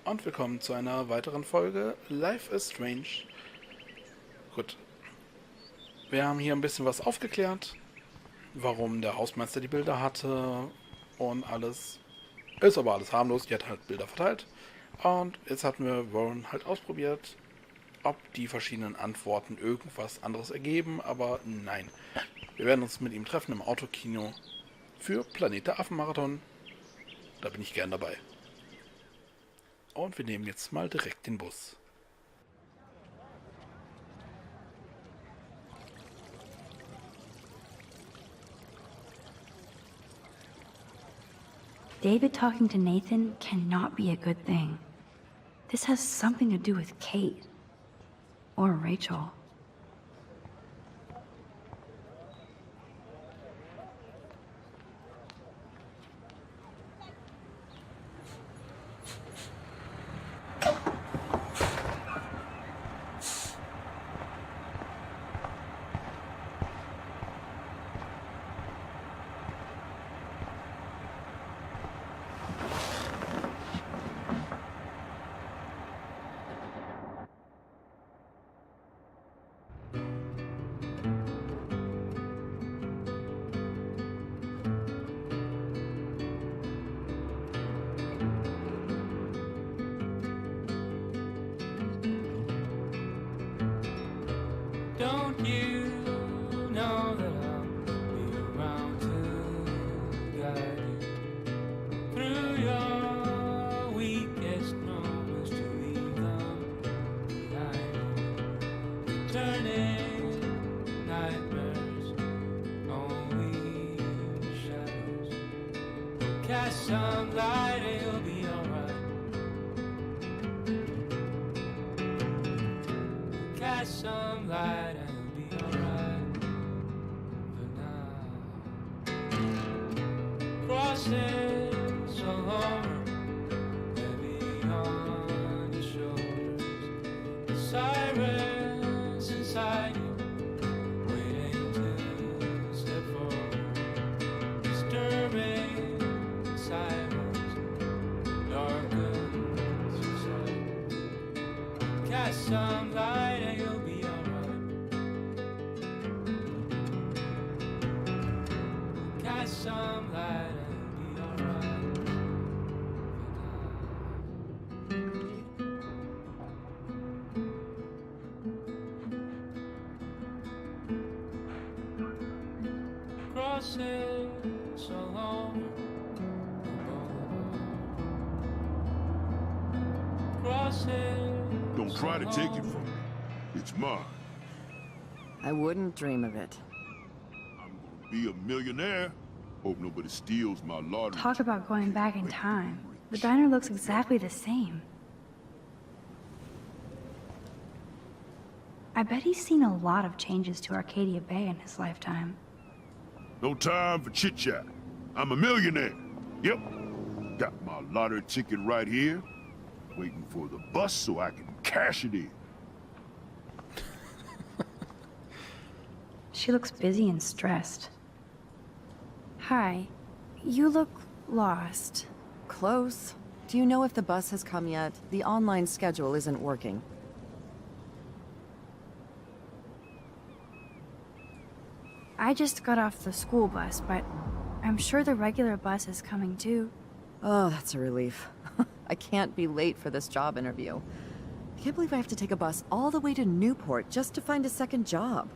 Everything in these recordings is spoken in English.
und willkommen zu einer weiteren Folge Life is Strange. Gut, wir haben hier ein bisschen was aufgeklärt, warum der Hausmeister die Bilder hatte und alles. Ist aber alles harmlos, die hat halt Bilder verteilt. Und jetzt hatten wir Warren halt ausprobiert, ob die verschiedenen Antworten irgendwas anderes ergeben, aber nein. Wir werden uns mit ihm treffen im Autokino für Planet der Affen-Marathon. Da bin ich gern dabei. Und wir nehmen jetzt mal direkt den Bus. David talking to Nathan cannot be a good thing. This has something to do with Kate. Or Rachel. Don't you know that I'll be around to guide you through your weakest moments to leave them behind? Turning nightmares, only shadows. Cast some light and you'll be alright. Cast some light. Crosses along, heavy on your shoulders. The sirens inside you, waiting to step forward. Disturbing silence, darkens inside. Cast some light and you'll be alright. Cast some light. Don't try to take it from me. It's mine. I wouldn't dream of it. I'm gonna be a millionaire. Hope nobody steals my lottery. Talk about going back in time. The diner looks exactly the same. I bet he's seen a lot of changes to Arcadia Bay in his lifetime. No time for chit-chat. I'm a millionaire. Yep. Got my lottery ticket right here. Waiting for the bus so I can cash it in. She looks busy and stressed. Hi. You look lost. Close. Do you know if the bus has come yet? The online schedule isn't working. I just got off the school bus, but I'm sure the regular bus is coming too. Oh, that's a relief. I can't be late for this job interview. I can't believe I have to take a bus all the way to Newport just to find a second job.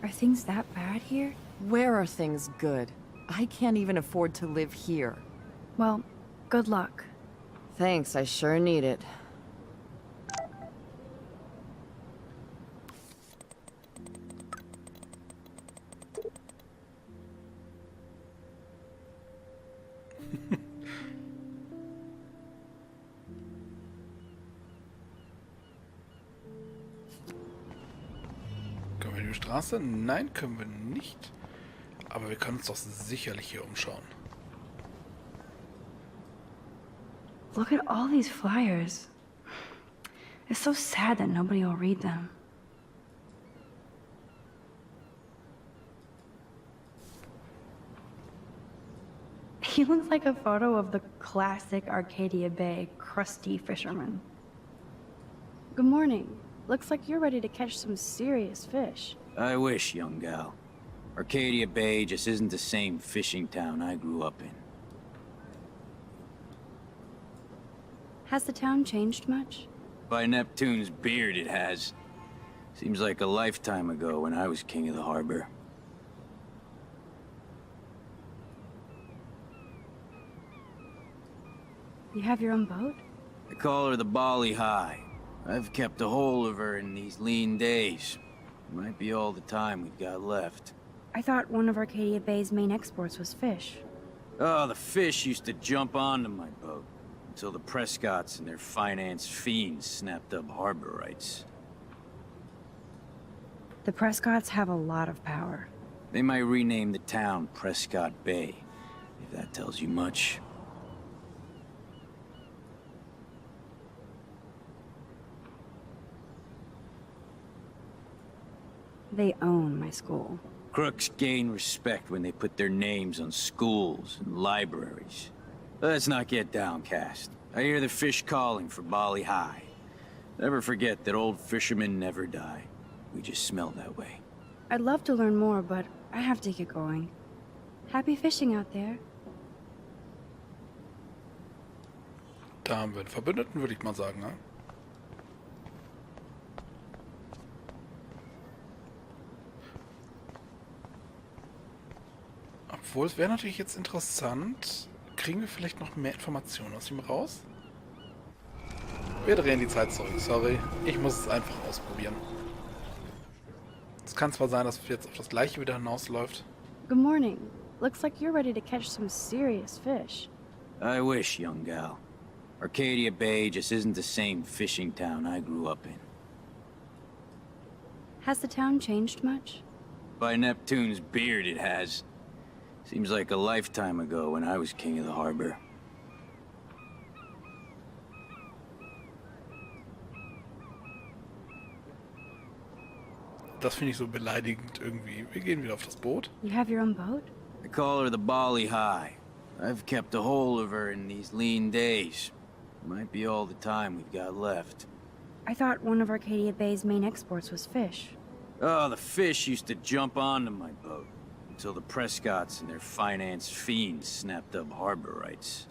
Are things that bad here? Where are things good? I can't even afford to live here. Well, good luck. Thanks, I sure need it. Können wir in die Straße? Nein, können wir nicht. Aber wir können uns doch sicherlich hier umschauen. Look at all these flyers. It's so sad that nobody will read them. He looks like a photo of the classic Arcadia Bay crusty fisherman. Good morning. Looks like you're ready to catch some serious fish. I wish, young gal. Arcadia Bay just isn't the same fishing town I grew up in. Has the town changed much? By Neptune's beard, it has. Seems like a lifetime ago when I was king of the harbor. You have your own boat? I call her the Bali High. I've kept a hold of her in these lean days. Might be all the time we've got left. I thought one of Arcadia Bay's main exports was fish. Oh, the fish used to jump onto my boat. Until the Prescotts and their finance fiends snapped up harbor rights. The Prescotts have a lot of power. They might rename the town Prescott Bay, if that tells you much. They own my school. Crooks gain respect when they put their names on schools and libraries. Let's not get downcast. I hear the fish calling for Bali High. Never forget that old fishermen never die. We just smell that way. I'd love to learn more, but I have to get going. Happy fishing out there. Da haben wir einen Verbündeten, würde ich mal sagen, ne? Obwohl, es wäre natürlich jetzt interessant. Kriegen wir vielleicht noch mehr Informationen aus ihm raus? Wir drehen die Zeit zurück, sorry. Ich muss es einfach ausprobieren. Es kann zwar sein, dass es jetzt auf das gleiche wieder hinausläuft. Good morning. Looks like you're ready to catch some serious fish. I wish, young gal. Arcadia Bay just isn't the same fishing town I grew up in. Has the town changed much? By Neptune's beard, it has. Seems like a lifetime ago when I was king of the harbor. Das finde ich so beleidigend irgendwie. Wir gehen wieder auf das Boot. You have your own boat? I call her the Bali High. I've kept a hold of her in these lean days. Might be all the time we've got left. I thought one of Arcadia Bay's main exports was fish. Oh, the fish used to jump onto my boat. Until the Prescotts and their finance fiends snapped up harbor rights.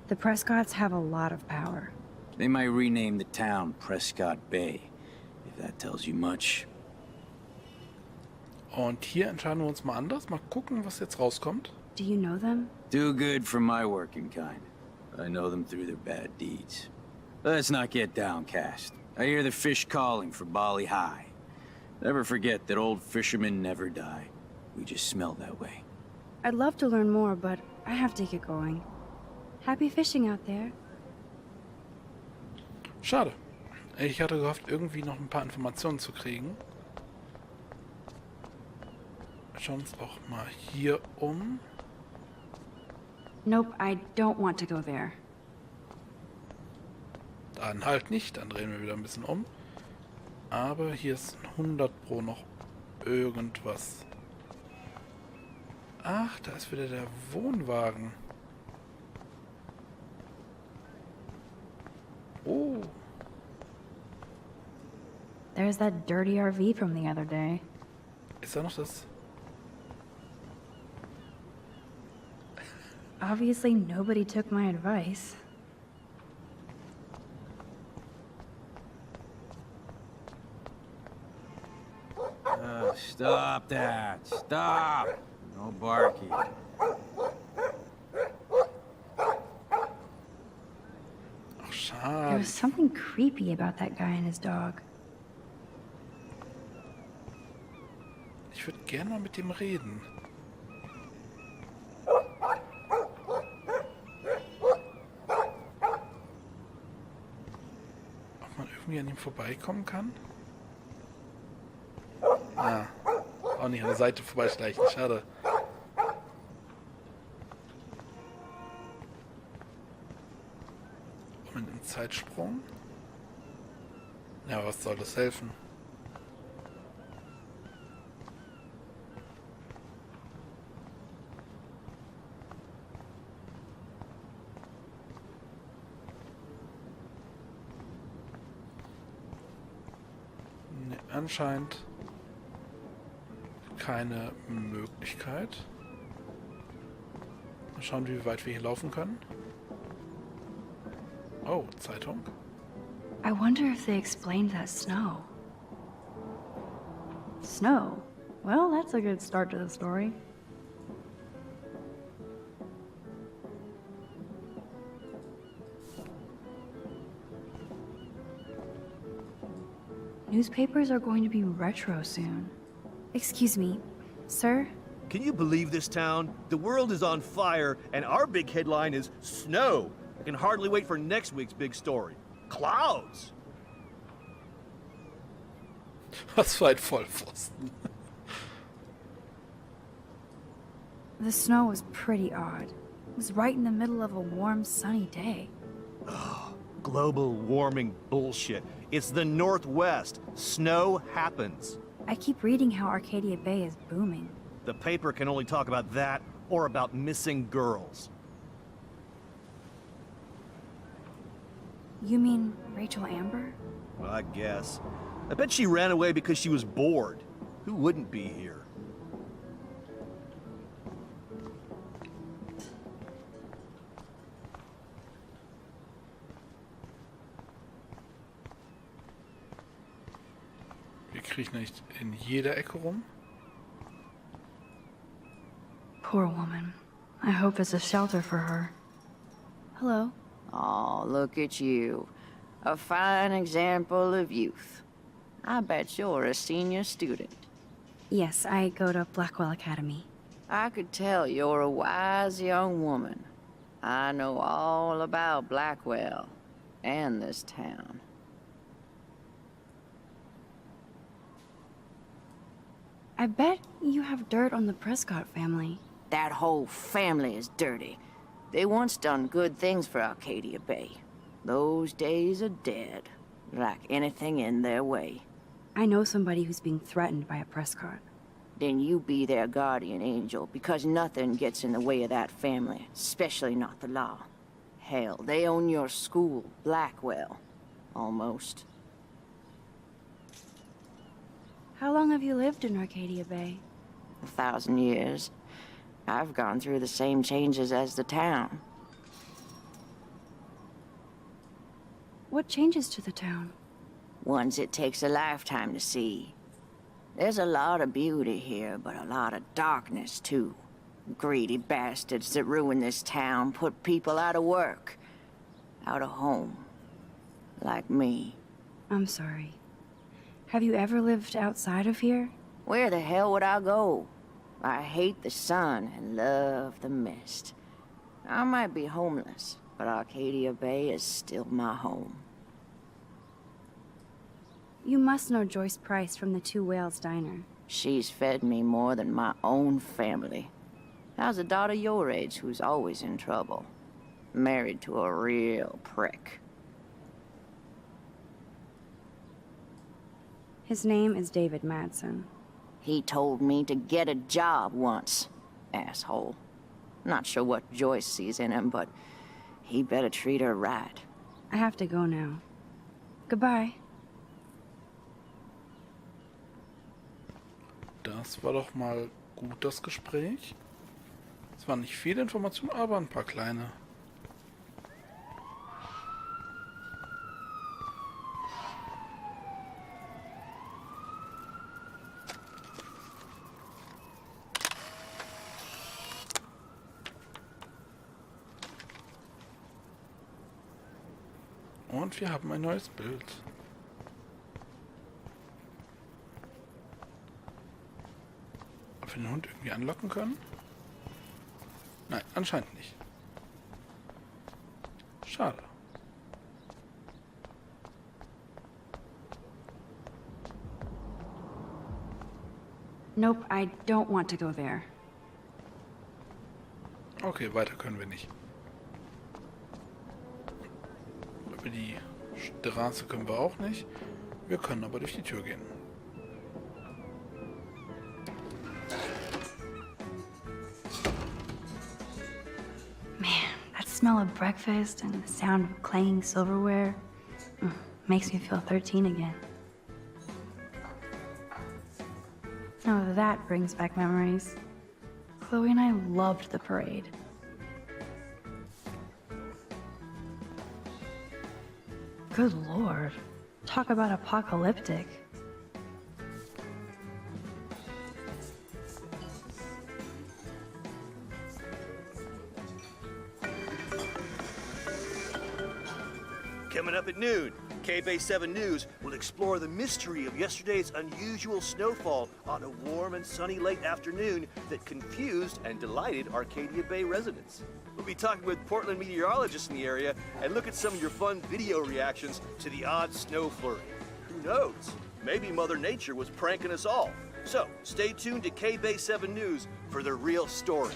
The Prescotts have a lot of power. They might rename the town Prescott Bay, if that tells you much. Und hier entscheiden wir uns mal anders. Mal gucken, was jetzt rauskommt. Do you know them? Too good for my working kind. I know them through their bad deeds. Let's not get downcast. I hear the fish calling for Bali High. Never forget that old fishermen never die. We just smell that way. I'd love to learn more, but I have to get going. Happy fishing out there. Schade. Ich hatte gehofft, irgendwie noch ein paar Informationen zu kriegen. Schauen uns auch mal hier um. Nope, I don't want to go there. Dann halt nicht, dann drehen wir wieder ein bisschen um. Aber hier ist 100 Pro noch irgendwas. Ach, da ist wieder der Wohnwagen. Oh. There's that dirty RV from the other day. Ist da noch das? Obviously, nobody took my advice. Stop that! Stop! No barking. Ach, There schade. was something creepy about that guy and his dog. Ich würde gerne mal mit dem reden. Ob man irgendwie an ihm vorbeikommen kann? Ah, auch nicht an der Seite vorbeischleichen, schade. Und einen Zeitsprung? Ja, was soll das helfen? anscheinend keine Möglichkeit. Mal schauen, wie weit wir hier laufen können. Oh, Zeitung. I wonder if they explained that snow. Snow? Well, that's a good start to the story. Newspapers are going to be retro soon. Excuse me, sir? Can you believe this town? The world is on fire, and our big headline is snow. I can hardly wait for next week's big story. Clouds! Was für ein Vollpfosten. The snow was pretty odd. It was right in the middle of a warm, sunny day. Global warming bullshit. It's the Northwest. Snow happens. I keep reading how Arcadia Bay is booming. The paper can only talk about that or about missing girls. You mean Rachel Amber? I guess. I bet she ran away because she was bored. Who wouldn't be here? Wir kriechen nicht in jeder Ecke rum. Poor woman. I hope it's a shelter for her. Hello. Oh, look at you. A fine example of youth. I bet you're a senior student. Yes, I go to Blackwell Academy. I could tell you're a wise young woman. I know all about Blackwell and this town. I bet you have dirt on the Prescott family. That whole family is dirty. They once done good things for Arcadia Bay. Those days are dead, like anything in their way. I know somebody who's being threatened by a Prescott. Then you be their guardian angel, because nothing gets in the way of that family, especially not the law. Hell, they own your school, Blackwell. Almost. How long have you lived in Arcadia Bay? 1,000 years. I've gone through the same changes as the town. What changes to the town? Ones it takes a lifetime to see. There's a lot of beauty here, but a lot of darkness, too. Greedy bastards that ruin this town, put people out of work, out of home. Like me. I'm sorry. Have you ever lived outside of here? Where the hell would I go? I hate the sun and love the mist. I might be homeless, but Arcadia Bay is still my home. You must know Joyce Price from the Two Whales Diner. She's fed me more than my own family. How's a daughter your age who's always in trouble? Married to a real prick. His name is David Madsen. He told me to get a job once, asshole. Not sure what Joyce sees in him, but he better treat her right. I have to go now. Goodbye. Das war doch mal gut, das Gespräch. Es waren nicht viele Informationen, aber ein paar kleine. Und wir haben ein neues Bild. Ob wir den Hund irgendwie anlocken können? Nein, anscheinend nicht. Schade. Nope, I don't want to go there. Okay, weiter können wir nicht. Über die Straße können wir auch nicht. Wir können aber durch die Tür gehen. Man, that smell of breakfast and the sound of clanging silverware makes me feel 13 again. Oh, that brings back memories. Chloe and I loved the parade. Good lord. Talk about apocalyptic. Coming up at noon, K-Bay 7 News will explore the mystery of yesterday's unusual snowfall on a warm and sunny late afternoon that confused and delighted Arcadia Bay residents. We'll be talking with Portland meteorologists in the area and look at some of your fun video reactions to the odd snow flurry. Who knows? Maybe Mother Nature was pranking us all. So, stay tuned to K-Bay 7 News for the real story.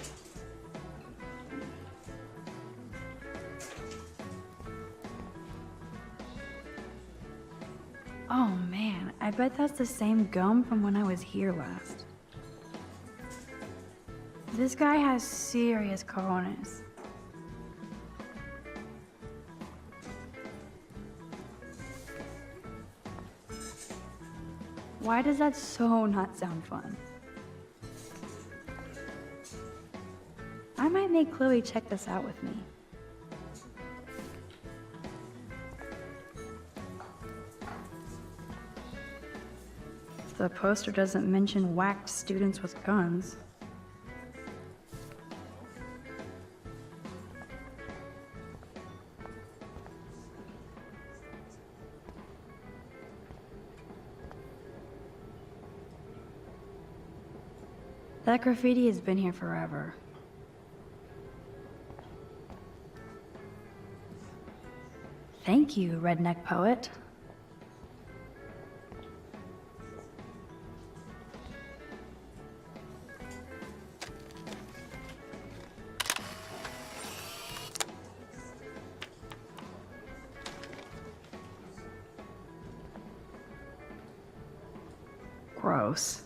Oh man, I bet that's the same gum from when I was here last. This guy has serious cojones. Why does that so not sound fun? I might make Chloe check this out with me. The poster doesn't mention whacked students with guns. That graffiti has been here forever. Thank you, redneck poet. Gross.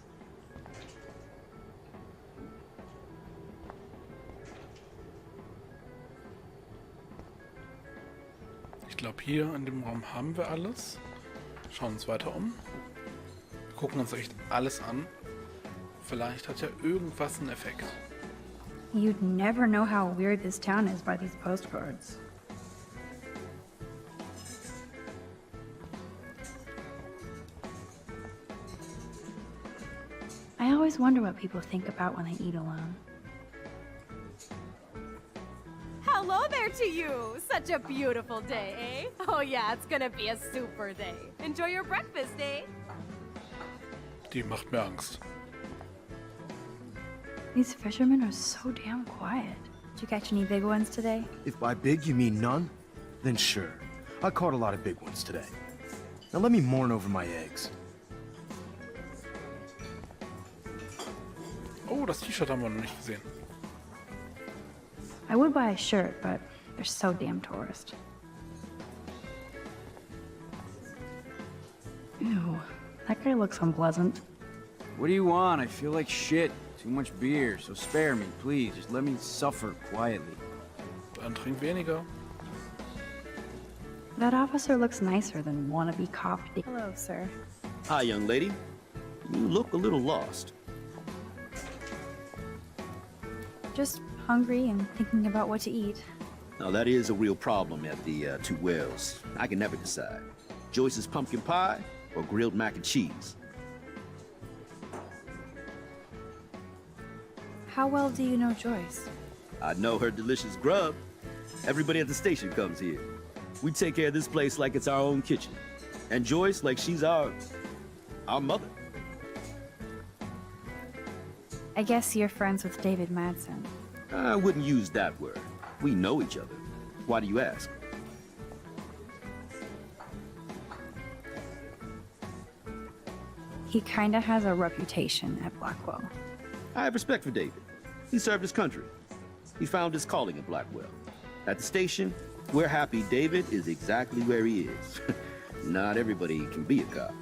Ich glaube, hier in dem Raum haben wir alles. Schauen uns weiter um. Wir gucken uns echt alles an. Vielleicht hat ja irgendwas einen Effekt. You'd never know how weird this town is by these postcards. I always wonder what people think about when they eat alone. Hello there to you! Such a beautiful day, eh? Oh yeah, it's gonna be a super day. Enjoy your breakfast, eh? Die macht mir Angst. These fishermen are so damn quiet. Did you catch any big ones today? If by big you mean none, then sure. I caught a lot of big ones today. Now let me mourn over my eggs. Oh, das T-Shirt haben wir noch nicht gesehen. I would buy a shirt, but they're so damn tourist. Ew, that guy looks unpleasant. What do you want? I feel like shit. Too much beer, so spare me, please. Just let me suffer quietly. Dann trink weniger. That officer looks nicer than wannabe cop. Hello, sir. Hi, young lady. You look a little lost. Just hungry and thinking about what to eat. Now, that is a real problem at the Two Wells. I can never decide. Joyce's pumpkin pie or grilled mac and cheese? How well do you know Joyce? I know her delicious grub. Everybody at the station comes here. We take care of this place like it's our own kitchen. And Joyce like she's our mother. I guess you're friends with David Madsen. I wouldn't use that word. We know each other. Why do you ask? He kinda has a reputation at Blackwell. I have respect for David. He served his country. He found his calling at Blackwell. At the station, we're happy David is exactly where he is. Not everybody can be a cop.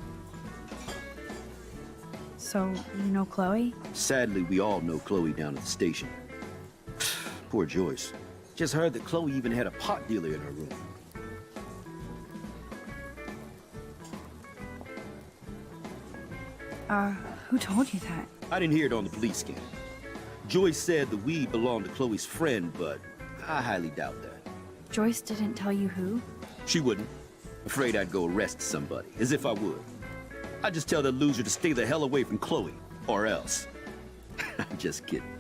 So, you know Chloe? Sadly, we all know Chloe down at the station. Poor Joyce. Just heard that Chloe even had a pot dealer in her room. Who told you that? I didn't hear it on the police scan. Joyce said the weed belonged to Chloe's friend, but I highly doubt that. Joyce didn't tell you who? She wouldn't. Afraid I'd go arrest somebody, as if I would. I'd just tell that loser to stay the hell away from Chloe, or else. I'm just kidding.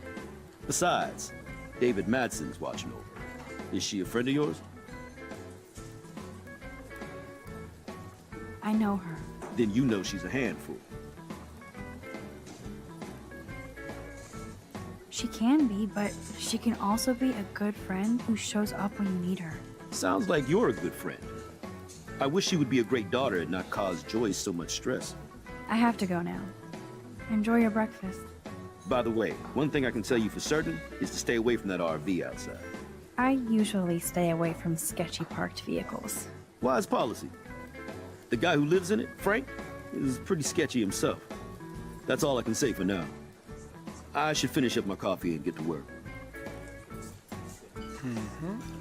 Besides, David Madsen's watching over her. Is she a friend of yours? I know her. Then you know she's a handful. She can be, but she can also be a good friend who shows up when you need her. Sounds like you're a good friend. I wish she would be a great daughter and not cause Joyce so much stress. I have to go now. Enjoy your breakfast. By the way, one thing I can tell you for certain is to stay away from that RV outside. I usually stay away from sketchy parked vehicles. Wise policy. The guy who lives in it, Frank, is pretty sketchy himself. That's all I can say for now. I should finish up my coffee and get to work.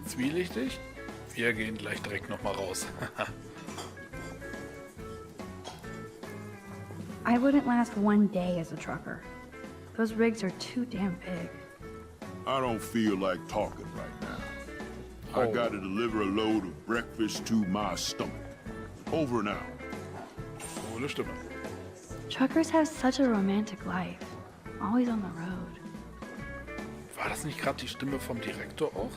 Zwielichtig. Wir gehen gleich direkt nochmal raus. I wouldn't last one day as a trucker. Those rigs are too damn big. I don't feel like talking right now. I gotta deliver a load of breakfast to my stomach. Over and out. Coole Stimme. Truckers have such a romantic life. Always on the road. War das nicht gerade die Stimme vom Direktor auch?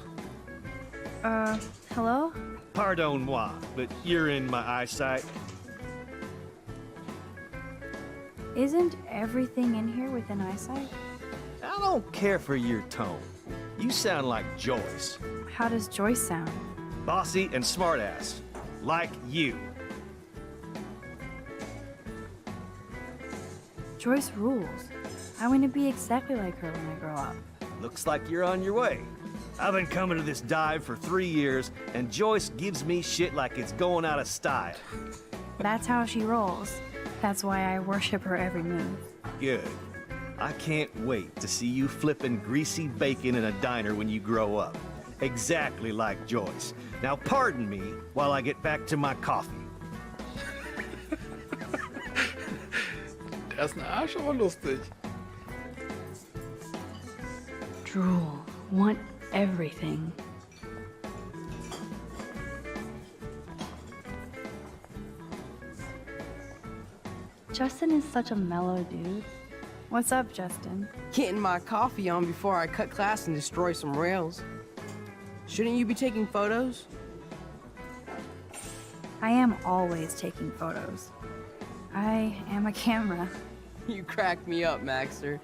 Hello? Pardon-moi, but you're in my eyesight. Isn't everything in here within eyesight? I don't care for your tone. You sound like Joyce. How does Joyce sound? Bossy and smartass. Like you. Joyce rules. I want to be exactly like her when I grow up. Looks like you're on your way. I've been coming to this dive for 3 years, and Joyce gives me shit like it's going out of style. That's how she rolls. That's why I worship her every move. Good. I can't wait to see you flipping greasy bacon in a diner when you grow up. Exactly like Joyce. Now pardon me while I get back to my coffee. Der ist ein Arsch, aber lustig. Drool. Want everything. Justin is such a mellow dude. What's up, Justin? Getting my coffee on before I cut class and destroy some rails. Shouldn't you be taking photos? I am always taking photos. I am a camera. You crack me up, Maxter.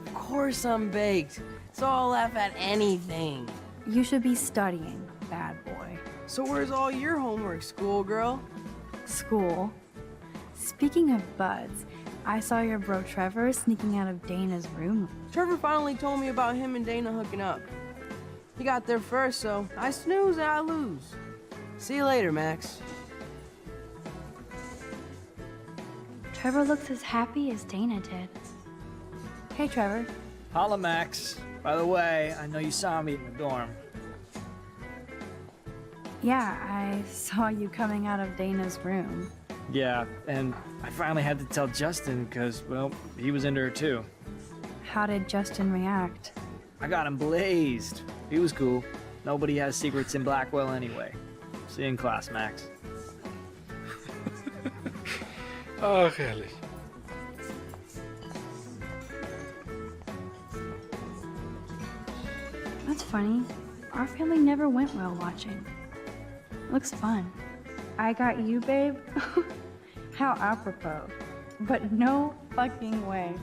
Of course I'm baked. So I'll laugh at anything. You should be studying, bad boy. So where's all your homework, schoolgirl? School? Speaking of buds, I saw your bro Trevor sneaking out of Dana's room. Trevor finally told me about him and Dana hooking up. He got there first, so I snooze and I lose. See you later, Max. Trevor looks as happy as Dana did. Hey, Trevor. Holla, Max. By the way, I know you saw me in the dorm. Yeah, I saw you coming out of Dana's room. Yeah, and I finally had to tell Justin because, well, he was into her too. How did Justin react? I got him blazed. He was cool. Nobody has secrets in Blackwell anyway. See you in class, Max. Ach, herrlich. That's funny. Our family never went whale watching. Looks fun. I got you, babe? How apropos. But no fucking way.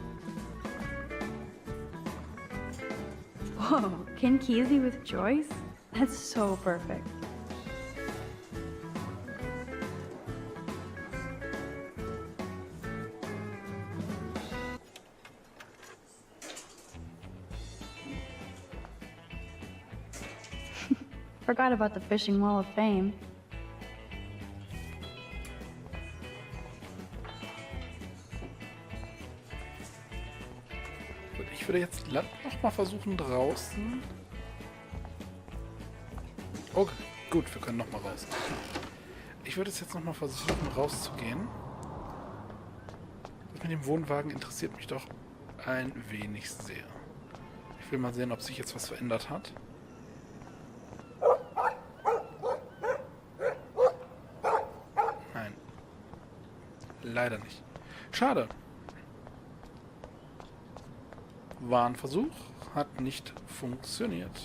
Whoa, Ken Kesey with Joyce? That's so perfect. Forgot about the Fishing Wall of Fame. Gut, ich würde jetzt noch mal versuchen draußen. Okay, gut, wir können noch mal raus. Ich würde es jetzt noch mal versuchen rauszugehen. Das mit dem Wohnwagen interessiert mich doch ein wenig sehr. Ich will mal sehen, ob sich jetzt was verändert hat. Nein. Leider nicht. Schade. War ein Versuch, hat nicht funktioniert.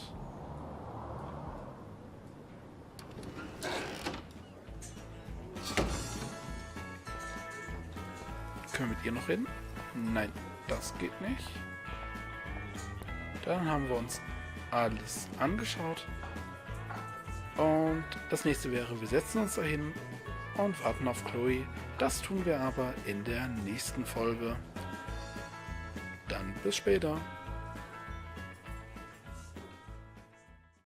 Können wir mit ihr noch reden? Nein, das geht nicht. Dann haben wir uns alles angeschaut. Und das nächste wäre, wir setzen uns dahin und warten auf Chloe. Das tun wir aber in der nächsten Folge. Dann bis später.